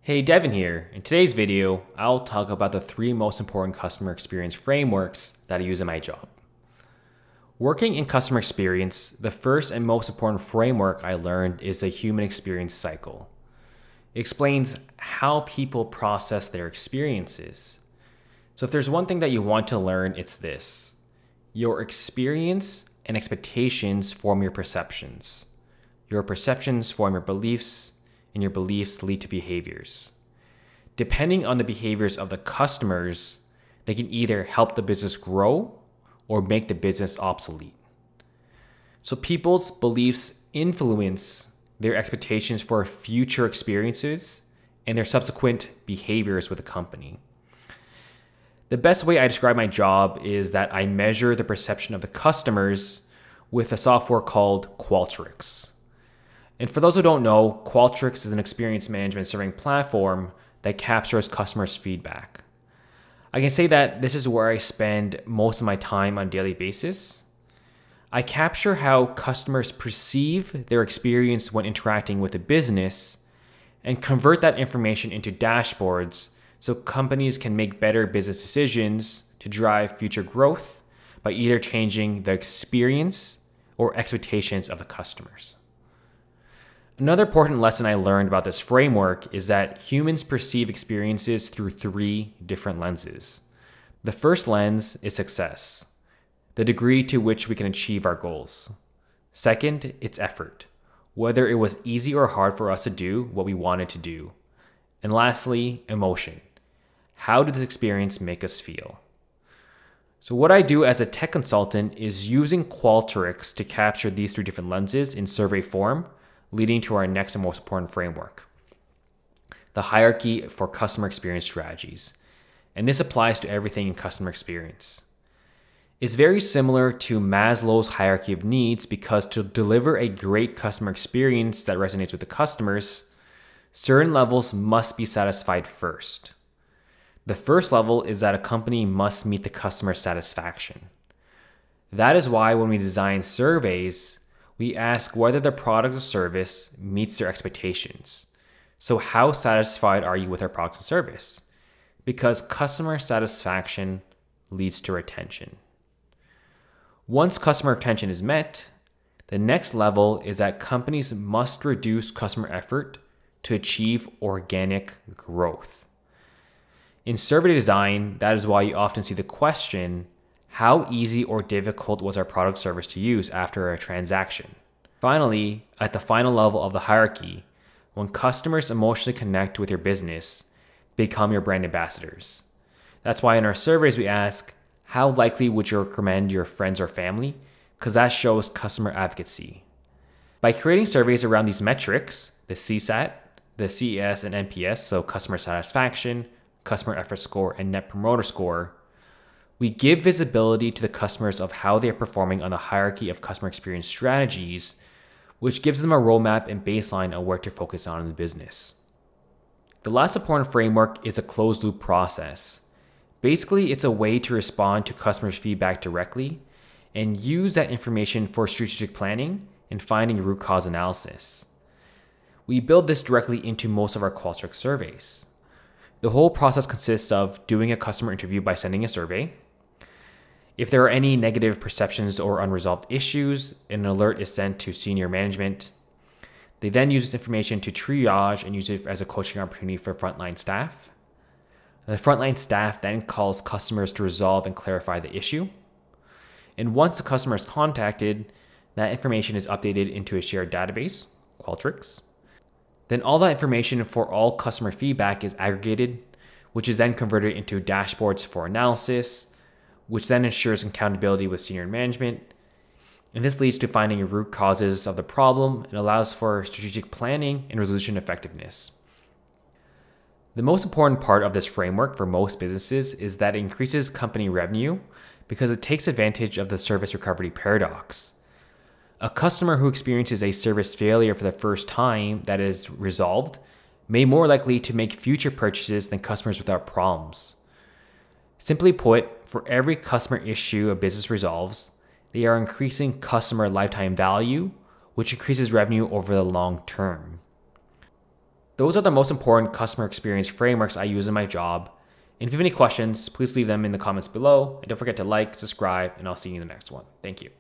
Hey, Devin here. In today's video, I'll talk about the 3 most important customer experience frameworks that I use in my job. Working in customer experience, the first and most important framework I learned is the human experience cycle. It explains how people process their experiences. So if there's one thing that you want to learn, it's this. Your experience and expectations form your perceptions. Your perceptions form your beliefs, and your beliefs lead to behaviors. Depending on the behaviors of the customers, they can either help the business grow or make the business obsolete. So people's beliefs influence their expectations for future experiences and their subsequent behaviors with the company. The best way I describe my job is that I measure the perception of the customers with a software called Qualtrics. And for those who don't know, Qualtrics is an experience management serving platform that captures customers' feedback. I can say that this is where I spend most of my time on a daily basis. I capture how customers perceive their experience when interacting with a business and convert that information into dashboards so companies can make better business decisions to drive future growth by either changing the experience or expectations of the customers. Another important lesson I learned about this framework is that humans perceive experiences through 3 different lenses. The first lens is success, the degree to which we can achieve our goals. Second, it's effort, whether it was easy or hard for us to do what we wanted to do. And lastly, emotion. How did this experience make us feel? So what I do as a tech consultant is using Qualtrics to capture these 3 different lenses in survey form, leading to our next and most important framework, the hierarchy for customer experience strategies. And this applies to everything in customer experience. It's very similar to Maslow's hierarchy of needs because to deliver a great customer experience that resonates with the customers, certain levels must be satisfied first. The first level is that a company must meet the customer satisfaction. That is why when we design surveys, we ask whether the product or service meets their expectations. So how satisfied are you with our product and service? Because customer satisfaction leads to retention. Once customer retention is met, the next level is that companies must reduce customer effort to achieve organic growth. In survey design, that is why you often see the question, how easy or difficult was our product service to use after a transaction? Finally, at the final level of the hierarchy, when customers emotionally connect with your business, they become your brand ambassadors. That's why in our surveys we ask, how likely would you recommend your friends or family? Because that shows customer advocacy. By creating surveys around these metrics, the CSAT, the CES and NPS, so customer satisfaction, customer effort score, and net promoter score, we give visibility to the customers of how they are performing on the hierarchy of customer experience strategies, which gives them a roadmap and baseline on where to focus on in the business. The last important framework is a closed loop process. Basically, it's a way to respond to customers' feedback directly and use that information for strategic planning and finding root cause analysis. We build this directly into most of our Qualtrics surveys. The whole process consists of doing a customer interview by sending a survey. If there are any negative perceptions or unresolved issues, an alert is sent to senior management. They then use this information to triage and use it as a coaching opportunity for frontline staff. The frontline staff then calls customers to resolve and clarify the issue. And once the customer is contacted, that information is updated into a shared database, Qualtrics. Then all that information for all customer feedback is aggregated, which is then converted into dashboards for analysis, which then ensures accountability with senior management. And this leads to finding root causes of the problem and allows for strategic planning and resolution effectiveness. The most important part of this framework for most businesses is that it increases company revenue because it takes advantage of the service recovery paradox. A customer who experiences a service failure for the first time that is resolved may more likely to make future purchases than customers without problems. Simply put, for every customer issue a business resolves, they are increasing customer lifetime value, which increases revenue over the long term. those are the most important customer experience frameworks I use in my job. And if you have any questions, please leave them in the comments below. And don't forget to like, subscribe, and I'll see you in the next one. Thank you.